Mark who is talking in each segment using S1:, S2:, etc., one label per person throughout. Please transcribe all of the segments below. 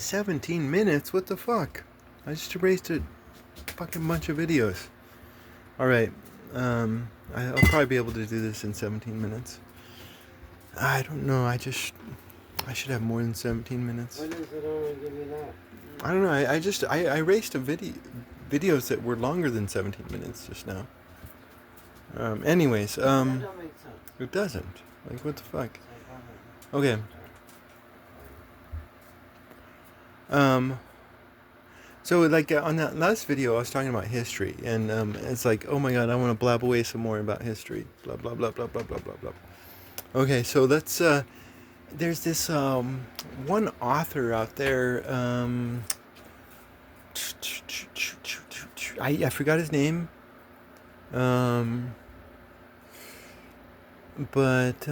S1: 17 minutes? What the fuck? I just erased a fucking bunch of videos. Alright, I'll probably be able to do this in 17 minutes. I don't know, I should have more than 17 minutes.
S2: Why does it only give you that?
S1: I don't know, I erased videos that were longer than 17 minutes just now. Anyways,
S2: That don't make sense.
S1: it doesn't. Like, what the fuck? Okay. So like on that last video, I was talking about history, and it's like, oh my god, I want to blab away some more about history. Blah blah blah blah blah blah blah blah. Okay, so let's. There's this one author out there. I forgot his name. But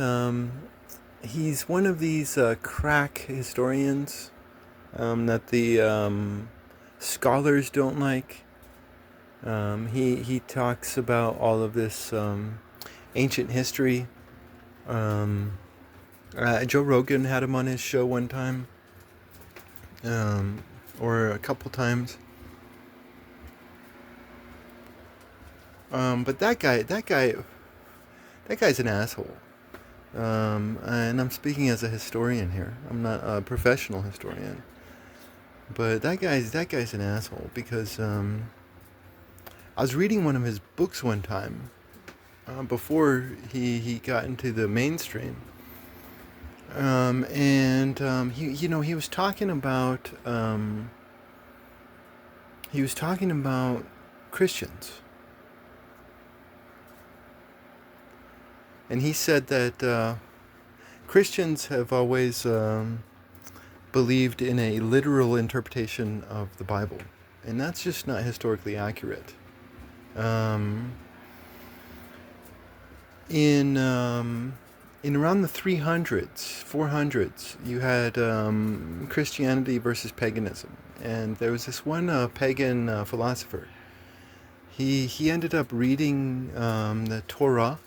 S1: he's one of these crack historians that the scholars don't like. He talks about all of this ancient history. Joe Rogan had him on his show one time, or a couple times. But that guy's an asshole. And I'm speaking as a historian here. I'm not a professional historian. But that guy's an asshole because I was reading one of his books one time before he got into the mainstream, and he was talking about Christians, and he said that Christians have always believed in a literal interpretation of the Bible, and that's just not historically accurate. In around the 300s, 400s, you had Christianity versus paganism, and there was this one pagan philosopher. He ended up reading the Torah,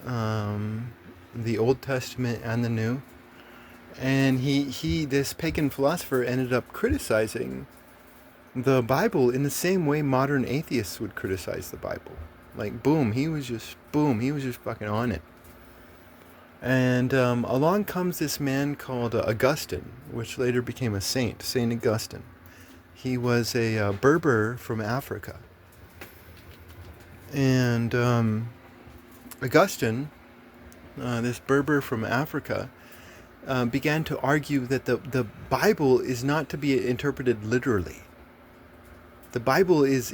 S1: the Old Testament and the New. And this pagan philosopher ended up criticizing the Bible in the same way modern atheists would criticize the Bible. Like, he was just fucking on it. And along comes this man called Augustine, which later became a saint, Saint Augustine. He was a Berber from Africa. And Augustine, this Berber from Africa, began to argue that the Bible is not to be interpreted literally. The Bible is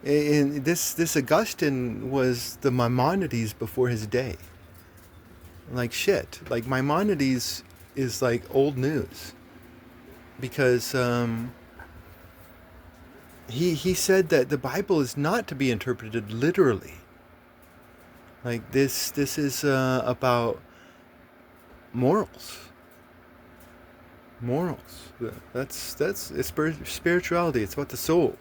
S1: in this Augustine was the Maimonides before his day. Like shit. Like Maimonides is like old news, because he said that the Bible is not to be interpreted literally. Like this is about morals. That's it's spirituality. It's about the soul.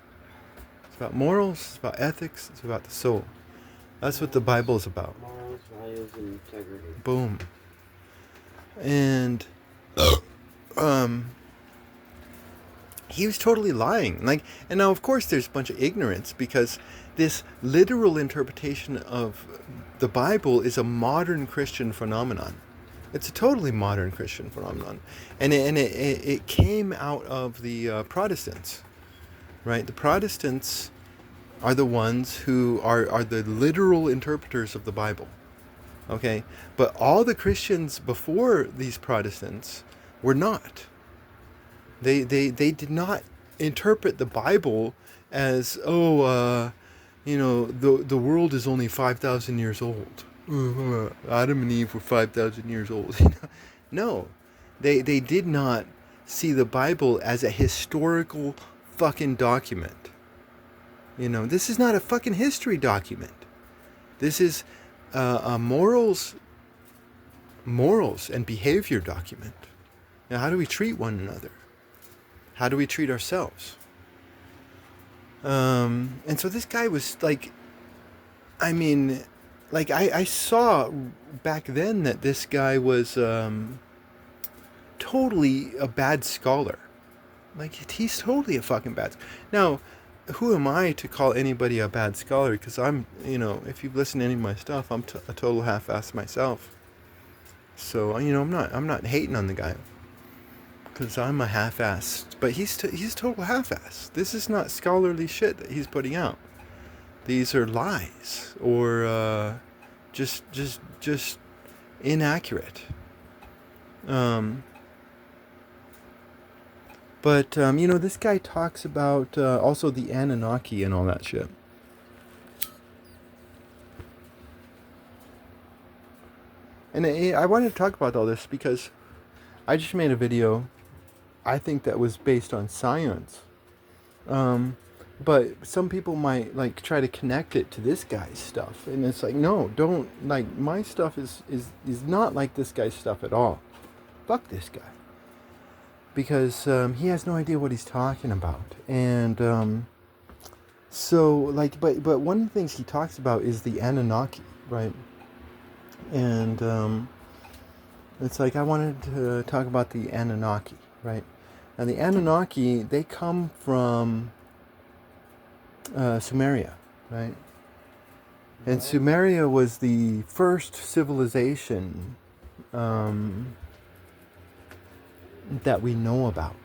S1: It's about morals. It's about ethics. It's about the soul. That's what the Bible is about.
S2: Morals, values, and integrity.
S1: Boom. And he was totally lying. Like, and now of course there's a bunch of ignorance, because this literal interpretation of the Bible is a modern Christian phenomenon. It's a totally modern Christian phenomenon, and it came out of the Protestants, right? The Protestants are the ones who are the literal interpreters of the Bible, okay? But all the Christians before these Protestants were not. They did not interpret the Bible as, the world is only 5,000 years old. Adam and Eve were 5,000 years old. No, they did not see the Bible as a historical fucking document. This is not a fucking history document. This is a morals and behavior document. Now, how do we treat one another? How do we treat ourselves? And so this guy was like, I saw back then that this guy was totally a bad scholar. Like, he's totally a fucking bad. Now, who am I to call anybody a bad scholar? Because I'm, if you've listened to any of my stuff, I'm a total half-ass myself. So, I'm not hating on the guy. Because I'm a half-ass. But he's total half-ass. This is not scholarly shit that he's putting out. These are lies. Or, just inaccurate. But, this guy talks about also the Anunnaki and all that shit. And I wanted to talk about all this because I just made a video, I think, that was based on science. But some people might, like, try to connect it to this guy's stuff. And it's like, no, don't, like, my stuff is not like this guy's stuff at all. Fuck this guy. Because he has no idea what he's talking about. And so, like, but one of the things he talks about is the Anunnaki, right? And it's like, I wanted to talk about the Anunnaki, right? Now, the Anunnaki, they come from Sumeria, right? And Sumeria was the first civilization that we know about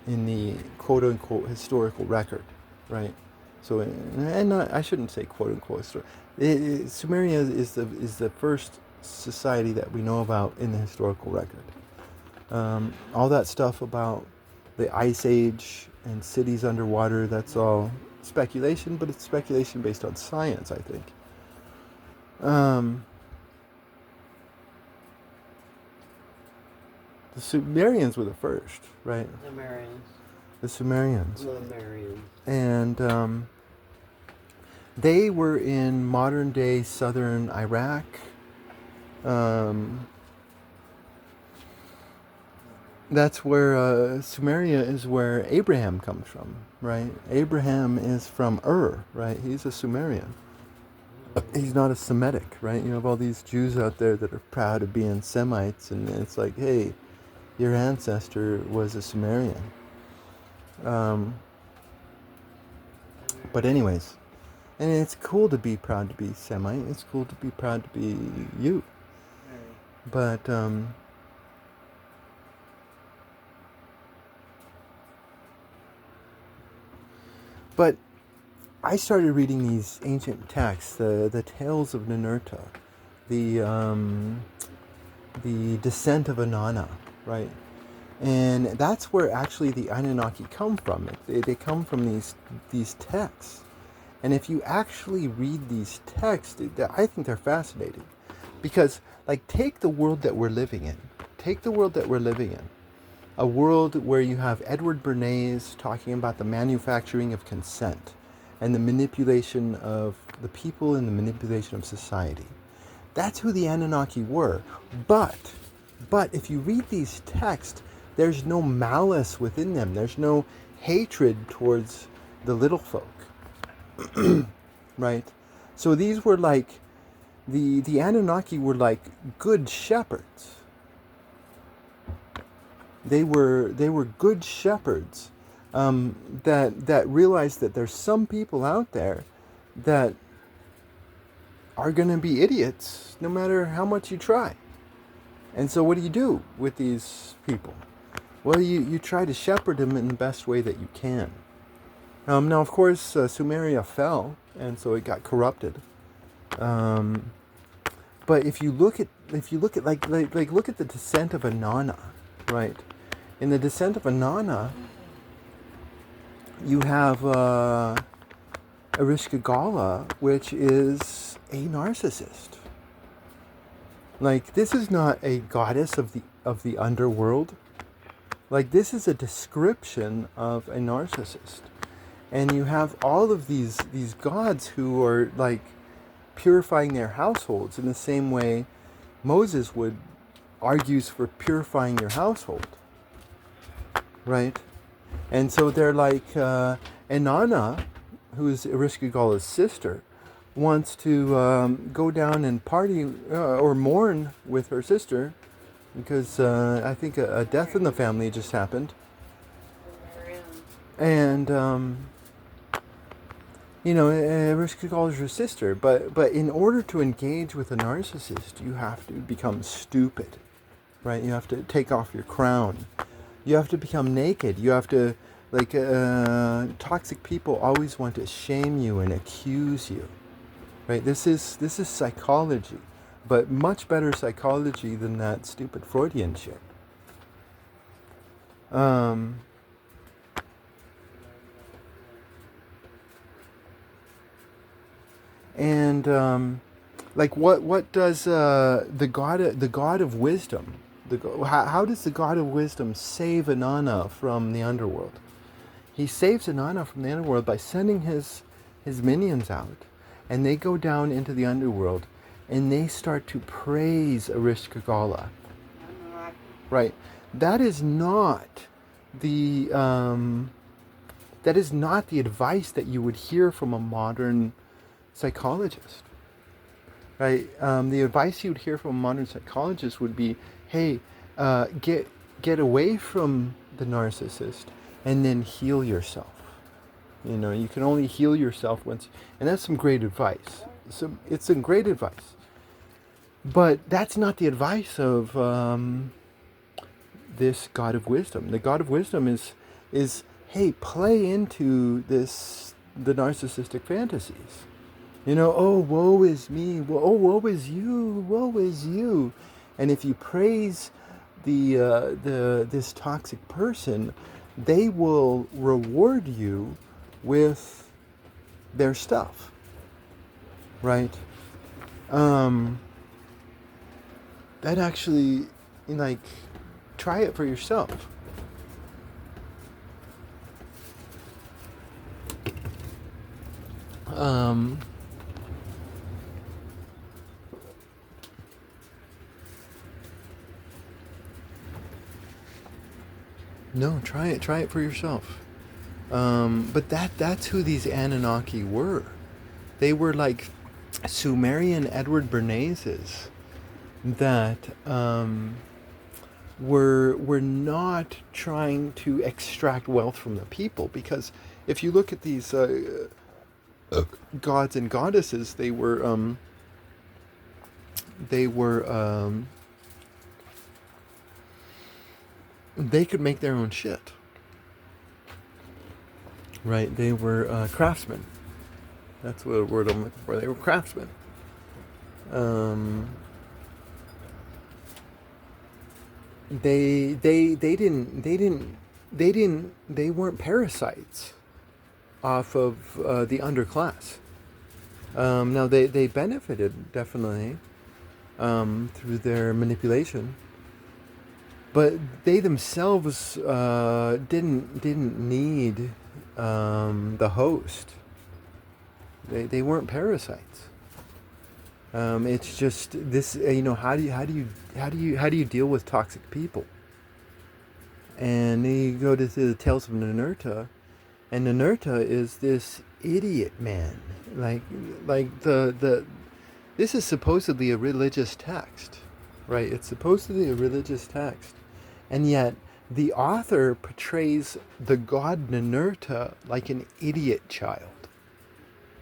S1: in the quote-unquote historical record, right? So, I shouldn't say quote-unquote historical. Sumeria is the first society that we know about in the historical record. All that stuff about the Ice Age and cities underwater, that's all speculation, but it's speculation based on science, I think. The Sumerians were the first, right? The Sumerians. And they were in modern day southern Iraq. That's where Sumeria is where Abraham comes from, right? Abraham is from Ur, right? He's a Sumerian. He's not a Semitic, right? You have all these Jews out there that are proud of being Semites, and it's like, hey, your ancestor was a Sumerian. But anyways, and it's cool to be proud to be Semite. It's cool to be proud to be you. But I started reading these ancient texts, the Tales of Ninurta, the Descent of Inanna, right? And that's where actually the Anunnaki come from. They come from these texts. And if you actually read these texts, I think they're fascinating. Because, like, take the world that we're living in. Take the world that we're living in. A world where you have Edward Bernays talking about the manufacturing of consent and the manipulation of the people and the manipulation of society. That's who the Anunnaki were. But if you read these texts, there's no malice within them. There's no hatred towards the little folk. Right? So these were like, the Anunnaki were like good shepherds. They were good shepherds that realized that there's some people out there that are going to be idiots no matter how much you try. And so what do you do with these people? Well, you try to shepherd them in the best way that you can. Now, of course, Sumeria fell, and so it got corrupted. But if you look at like look at the Descent of Inanna, right? In the Descent of Inanna, you have Ereshkigal, which is a narcissist. Like, this is not a goddess of the underworld. Like, this is a description of a narcissist. And you have all of these gods who are, like, purifying their households in the same way Moses argues for purifying your household. Right? And so they're like, Inanna, who is Ereshkigal's sister, wants to go down and party or mourn with her sister because I think a death in the family just happened, and Mariska calls her sister, but in order to engage with a narcissist, you have to become stupid, right? You have to take off your crown. You have to become naked. You have to, like, toxic people always want to shame you and accuse you, right? This is psychology, but much better psychology than that stupid Freudian shit. Um, and like, what does the God of wisdom, how does the God of wisdom save Inanna from the underworld? He saves Inanna from the underworld by sending his minions out, and they go down into the underworld, and they start to praise Ereshkigal. Right. That is not the advice that you would hear from a modern psychologist. Right. The advice you'd hear from a modern psychologist would be, hey, get away from the narcissist and then heal yourself. You can only heal yourself once, and that's some great advice. So it's some great advice, but that's not the advice of this God of wisdom. The God of wisdom is hey, play into the narcissistic fantasies. Oh, woe is me. Oh, woe is you. Woe is you. And if you praise this toxic person, they will reward you with their stuff, right? That actually, like, try it for yourself. No, try it for yourself. But that's who these Anunnaki were. They were like Sumerian Edward Bernays that were not trying to extract wealth from the people, because if you look at these gods and goddesses, they were they could make their own shit. Right, they were craftsmen. That's what word I'm looking for. They were craftsmen. They weren't parasites off of the underclass. Now they benefited definitely through their manipulation, but they themselves didn't need the host. They weren't parasites. It's just this. How do you deal with toxic people? And then you go to the Tales of Ninurta, and Ninurta is this idiot man. Like this is supposedly a religious text, right? It's supposedly a religious text, and yet the author portrays the god Ninurta like an idiot child.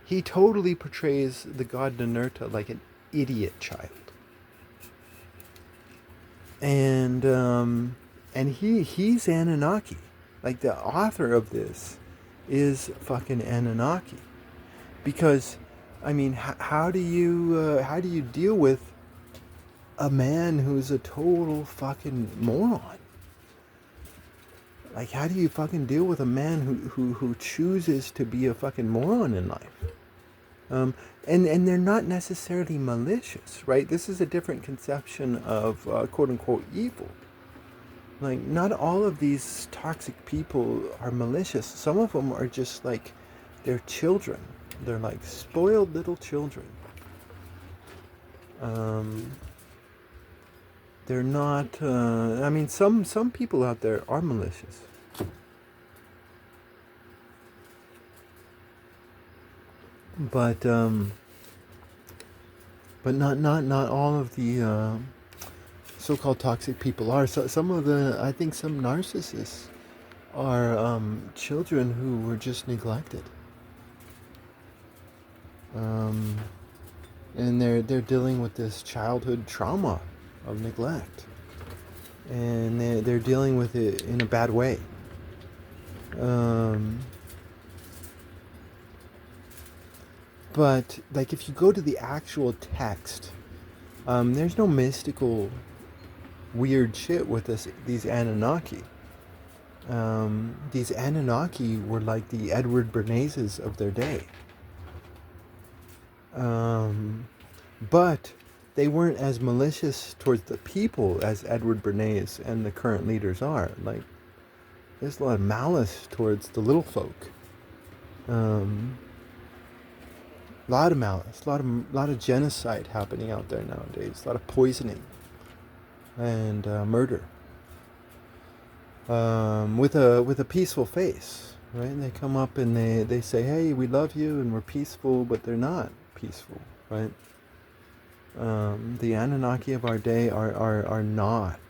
S1: He totally portrays the god Ninurta like an idiot child. And he's Anunnaki. Like, the author of this is fucking Anunnaki. Because, I mean, how do you deal with a man who's a total fucking moron? Like, how do you fucking deal with a man who chooses to be a fucking moron in life? And they're not necessarily malicious, right? This is a different conception of quote-unquote evil. Like, not all of these toxic people are malicious. Some of them are just like, they're children. They're like spoiled little children. They're not, I mean, some people out there are malicious. But not all of the so-called toxic people are. So some of the, I think some narcissists are children who were just neglected. Um, and they're dealing with this childhood trauma of neglect, and they're dealing with it in a bad way. Um, but like if you go to the actual text, there's no mystical weird shit with these Anunnaki. These Anunnaki were like the Edward Bernays of their day. But they weren't as malicious towards the people as Edward Bernays and the current leaders are. Like, there's a lot of malice towards the little folk. A lot of malice, lot of genocide happening out there nowadays. A lot of poisoning and murder. With a peaceful face, right? And they come up and they say, "Hey, we love you and we're peaceful," but they're not peaceful, right? The Anunnaki of our day are not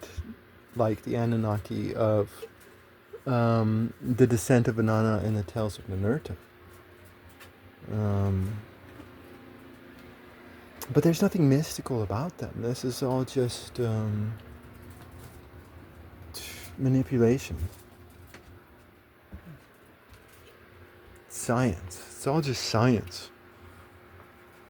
S1: like the Anunnaki of the descent of Inanna in the Tales of Ninurta. But there's nothing mystical about them. This is all just manipulation. Science. It's all just science.